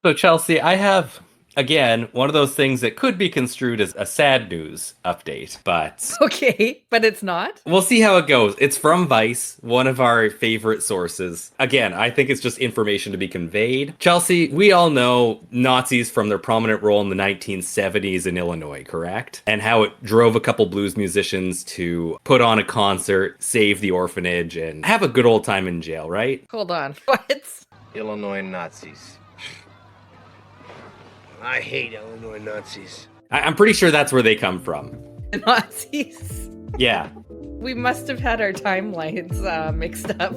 So, Chelsea, I have, again, one of those things that could be construed as a sad news update, but Okay, but it's not. we'll see how it goes. It's from Vice, one of our favorite sources. Again, I think it's just information to be conveyed. Chelsea, we all know Nazis from their prominent role in the 1970s in Illinois, correct? And how it drove a couple blues musicians to put on a concert, save the orphanage, and have a good old time in jail, right? Hold on. What? Illinois Nazis. I hate Illinois Nazis. I'm pretty sure that's where they come from. The Nazis. Yeah. We must have had our timelines mixed up.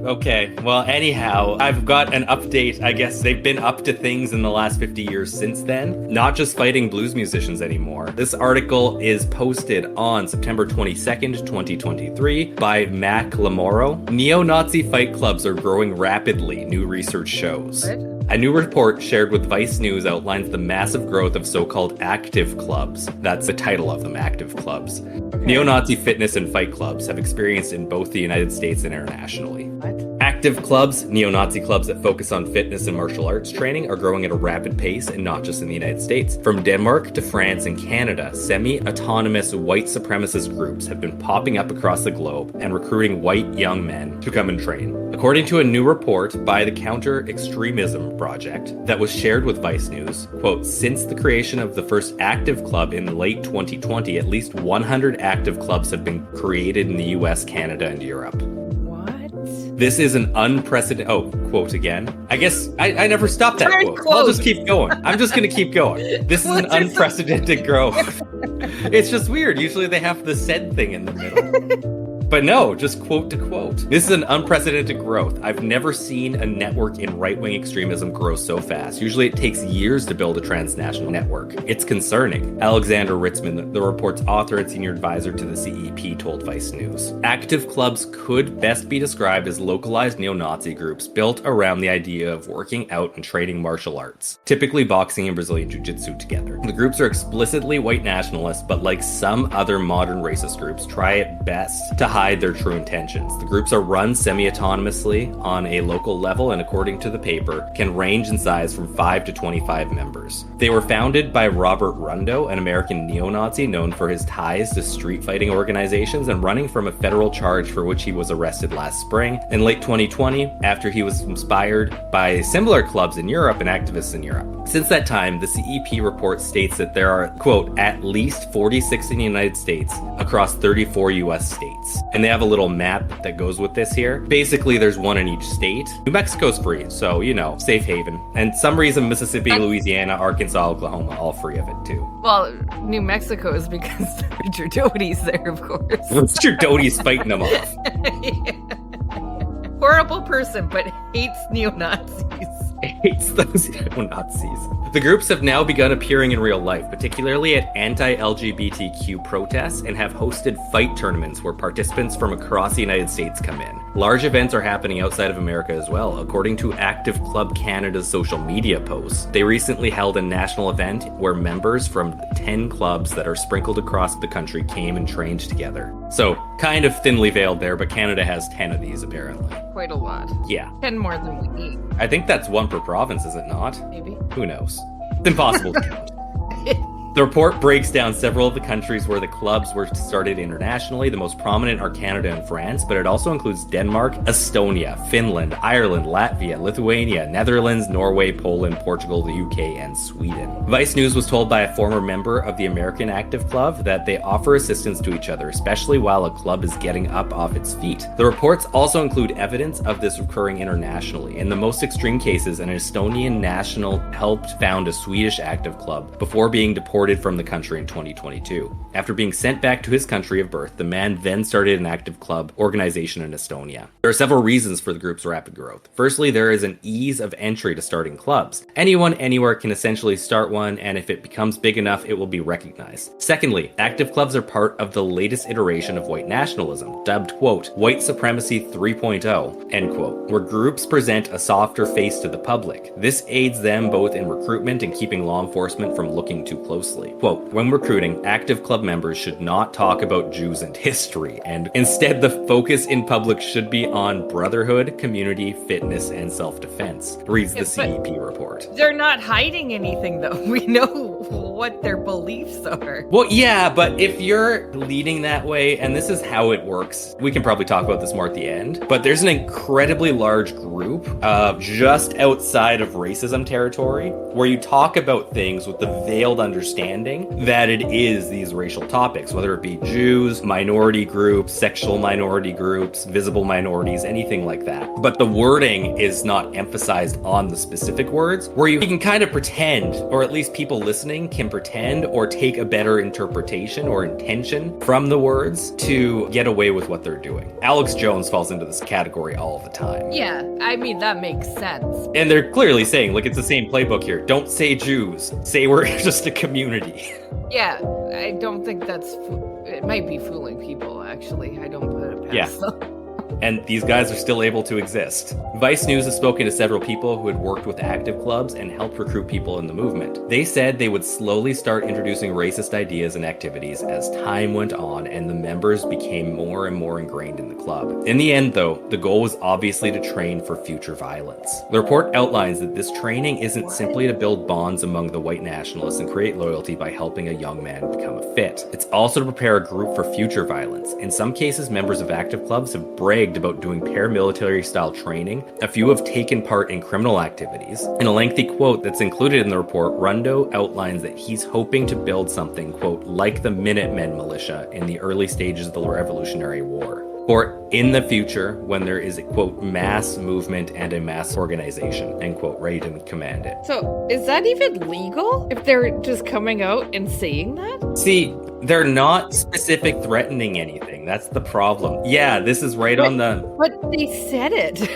Okay, well, anyhow, I've got an update. I guess they've been up to things in the last 50 years since then, not just fighting blues musicians anymore. This article is posted on September 22nd, 2023 by Mac Lamoro. Neo-Nazi fight clubs are growing rapidly, new research shows. What? A new report shared with Vice News outlines the massive growth of so-called active clubs. That's the title of them, active clubs. Okay. Neo-Nazi fitness and fight clubs have experienced in both the United States and internationally. What? Active clubs, neo-Nazi clubs that focus on fitness and martial arts training, are growing at a rapid pace, and not just in the United States. From Denmark to France and Canada, semi-autonomous white supremacist groups have been popping up across the globe and recruiting white young men to come and train. According to a new report by the Counter-Extremism Project that was shared with Vice News, quote, since the creation of the first active club in late 2020, at least 100 active clubs have been created in the US, Canada, and Europe. What? This is an unprecedented... Oh, quote again. I guess I never stopped that Hard quote. I'll just quote. keep going. I'm just going to keep going. This is an What's your- unprecedented growth. It's just weird. Usually they have the said thing in the middle. But no, just quote to quote. This is an unprecedented growth. I've never seen a network in right-wing extremism grow so fast. Usually it takes years to build a transnational network. It's concerning. Alexander Ritzman, the report's author and senior advisor to the CEP, told Vice News. Active clubs could best be described as localized neo-Nazi groups built around the idea of working out and training martial arts, typically boxing and Brazilian jiu-jitsu together. The groups are explicitly white nationalists, but like some other modern racist groups, try at best to hide their true intentions. The groups are run semi-autonomously on a local level and, according to the paper, can range in size from 5 to 25 members. They were founded by Robert Rundo, an American neo-Nazi known for his ties to street fighting organizations and running from a federal charge for which he was arrested last spring. In late 2020, after he was inspired by similar clubs in Europe and activists in Europe. Since that time, the CEP report states that there are, quote, at least 46 in the United States across 34 US states. And they have a little map that goes with this here. Basically, there's one in each state. New Mexico's free, so, you know, safe haven. And some reason Mississippi, Louisiana, Arkansas, Oklahoma, all free of it too. Well, New Mexico is because Richard Doty's there, of course. Mr. Doty's fighting them off. Horrible person, but hates neo-Nazis. Hates those neo-Nazis. The groups have now begun appearing in real life, particularly at anti-LGBTQ protests, and have hosted fight tournaments where participants from across the United States come in. Large events are happening outside of America as well. According to Active Club Canada's social media posts, they recently held a national event where members from 10 clubs that are sprinkled across the country came and trained together. So, kind of thinly veiled there, but Canada has 10 of these apparently. Quite a lot. Yeah. 10 more than we need, I think that's one per province, is it not? maybe. Who knows? It's impossible to count. The report breaks down several of the countries where the clubs were started internationally. The most prominent are Canada and France, but it also includes Denmark, Estonia, Finland, Ireland, Latvia, Lithuania, Netherlands, Norway, Poland, Portugal, the UK, and Sweden. Vice News was told by a former member of the American Active Club that they offer assistance to each other, especially while a club is getting up off its feet. The reports also include evidence of this occurring internationally. In the most extreme cases, an Estonian national helped found a Swedish active club before being deported from the country in 2022. After being sent back to his country of birth, the man then started an active club organization in Estonia. There are several reasons for the group's rapid growth. Firstly, there is an ease of entry to starting clubs. Anyone, anywhere can essentially start one, and if it becomes big enough, it will be recognized. Secondly, active clubs are part of the latest iteration of white nationalism, dubbed, quote, white supremacy 3.0, end quote, where groups present a softer face to the public. This aids them both in recruitment and keeping law enforcement from looking too closely closely. Quote, when recruiting, active club members should not talk about Jews and history, and instead the focus in public should be on brotherhood, community, fitness, and self-defense, reads the CEP report. They're not hiding anything, though. We know what their beliefs are. Well, yeah, but if you're leading that way, and this is how it works, we can probably talk about this more at the end, but there's an incredibly large group just outside of racism territory where you talk about things with the veiled understanding that it is these racial topics, whether it be Jews, minority groups, sexual minority groups, visible minorities, anything like that. But the wording is not emphasized on the specific words, where you can kind of pretend, or at least people listening can pretend or take a better interpretation or intention from the words to get away with what they're doing. Alex Jones falls into this category all the time. Yeah, I mean, that makes sense. And they're clearly saying, like, it's the same playbook here. Don't say Jews. Say we're just a community. Yeah, I don't think it might be fooling people, actually. I don't put it past them. And these guys are still able to exist. Vice News has spoken to several people who had worked with active clubs and helped recruit people in the movement. They said they would slowly start introducing racist ideas and activities as time went on and the members became more and more ingrained in the club. In the end, though, the goal was obviously to train for future violence. The report outlines that this training isn't simply to build bonds among the white nationalists and create loyalty by helping a young man become a fit. It's also to prepare a group for future violence. In some cases, members of active clubs have bragged about doing paramilitary style training. A few have taken part in criminal activities. In a lengthy quote that's included in the report, Rundo outlines that he's hoping to build something, quote, like the Minutemen militia in the early stages of the Revolutionary War. Or in the future, when there is a, quote, mass movement and a mass organization, end quote, ready to command it. So, is that even legal? If they're just coming out and saying that? See, they're not specific threatening anything. That's the problem. Yeah, this is right on the... But they said it.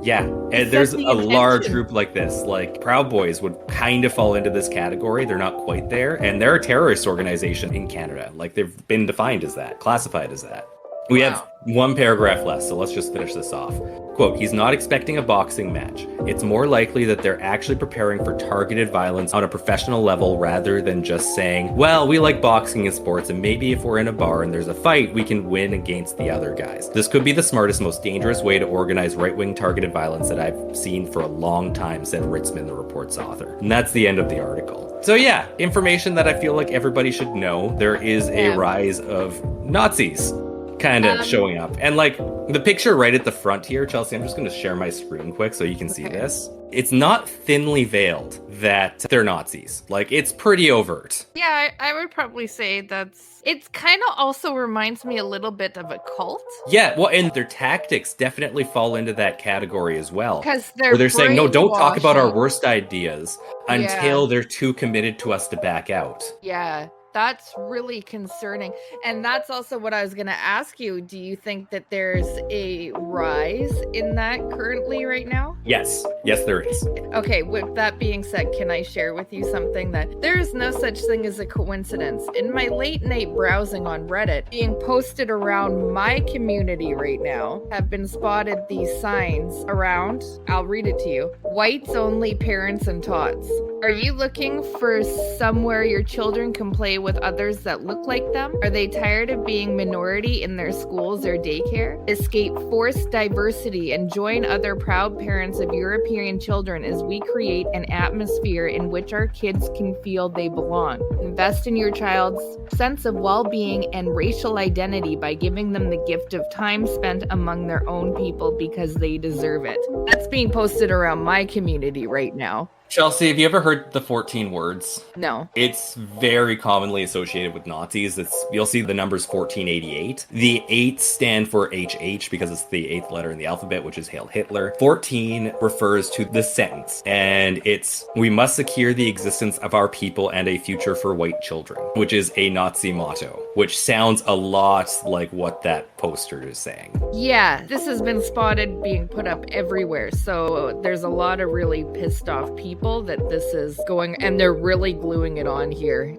Yeah, and there's a large group like this. Like, Proud Boys would kind of fall into this category. They're not quite there. And they're a terrorist organization in Canada. Like, they've been defined as that, classified as that. We have one paragraph left, so let's just finish this off. Quote, he's not expecting a boxing match. It's more likely that they're actually preparing for targeted violence on a professional level rather than just saying, well, we like boxing and sports, and maybe if we're in a bar and there's a fight, we can win against the other guys. This could be the smartest, most dangerous way to organize right-wing targeted violence that I've seen for a long time, said Ritzman, the report's author. And that's the end of the article. So yeah, information that I feel like everybody should know. There is a rise of Nazis kind of showing up. And like the picture right at the front here, Chelsea, I'm just going to share my screen quick so you can see this. It's not thinly veiled that they're Nazis. Like, it's pretty overt. Yeah, I would probably say it kind of also reminds me a little bit of a cult. Yeah, well, and their tactics definitely fall into that category as well. Because they're saying, no, don't talk about our worst ideas until they're too committed to us to back out. Yeah. That's really concerning. And that's also what I was going to ask you. Do you think that there's a rise in that currently right now? Yes. Yes, there is. Okay, with that being said, can I share with you something that there is no such thing as a coincidence? In my late night browsing on Reddit, being posted around my community right now, have been spotted these signs around, I'll read it to you, whites only parents and tots. Are you looking for somewhere your children can play with others that look like them? Are they tired of being minority in their schools or daycare? Escape forced diversity and join other proud parents of European children as we create an atmosphere in which our kids can feel they belong. Invest in your child's sense of well-being and racial identity by giving them the gift of time spent among their own people because they deserve it. That's being posted around my community right now. Chelsea, have you ever heard the 14 words? No. It's very commonly associated with Nazis. You'll see the numbers 1488. The 8 stand for HH because it's the 8th letter in the alphabet, which is Hail Hitler. 14 refers to the sentence, and it's, we must secure the existence of our people and a future for white children, which is a Nazi motto, which sounds a lot like what that poster is saying. Yeah, this has been spotted being put up everywhere, so there's a lot of really pissed off people that this is going, and they're really gluing it on here.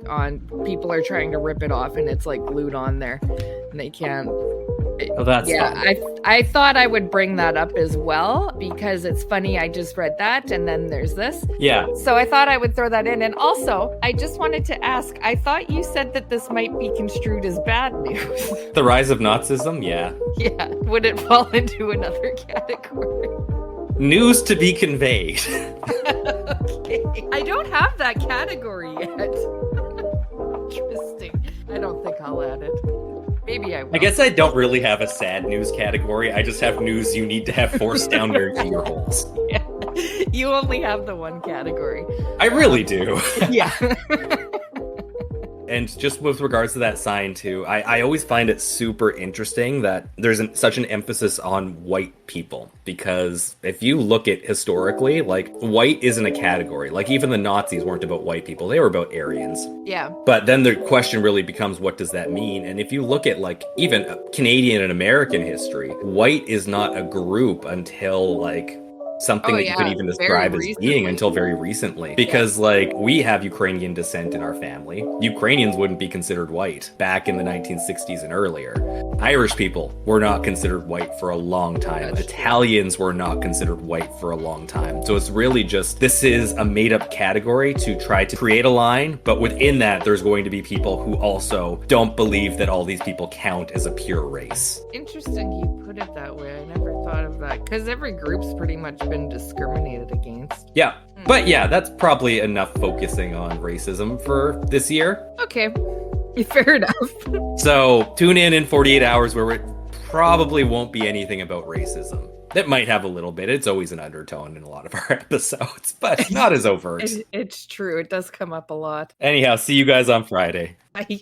People are trying to rip it off, and it's like glued on there, and they can't Oh, that's Yeah, fun. I thought I would bring that up as well because it's funny. I just read that and then there's this. Yeah. So I thought I would throw that in. And also, I just wanted to ask, I thought you said that this might be construed as bad news. The rise of Nazism, yeah. Yeah. Would it fall into another category? News to be conveyed. Okay. I don't have that category yet. Interesting. I don't think I'll add it. Maybe I will. I guess I don't really have a sad news category. I just have news you need to have forced down your ear holes. Yeah. You only have the one category. I really do. Yeah. And just with regards to that sign too, I always find it super interesting that there's such an emphasis on white people, because if you look at historically, like, white isn't a category. Like, even the Nazis weren't about white people, they were about Aryans. Yeah. But then the question really becomes, what does that mean? And if you look at, like, even Canadian and American history, white is not a group until, like, something that you could even describe as being until very recently. Because, like, we have Ukrainian descent in our family. Ukrainians wouldn't be considered white back in the 1960s and earlier. Irish people were not considered white for a long time. Italians were not considered white for a long time. So it's really just, this is a made-up category to try to create a line, but within that, there's going to be people who also don't believe that all these people count as a pure race. Interesting you put it that way. I never thought of that. Because every group's pretty much been discriminated against. Yeah. But yeah, that's probably enough focusing on racism for this year. Okay. Fair enough. So tune in 48 hours where it probably won't be anything about racism. That might have a little bit. It's always an undertone in a lot of our episodes, but not as overt. It's true. It does come up a lot. Anyhow, see you guys on Friday. Bye.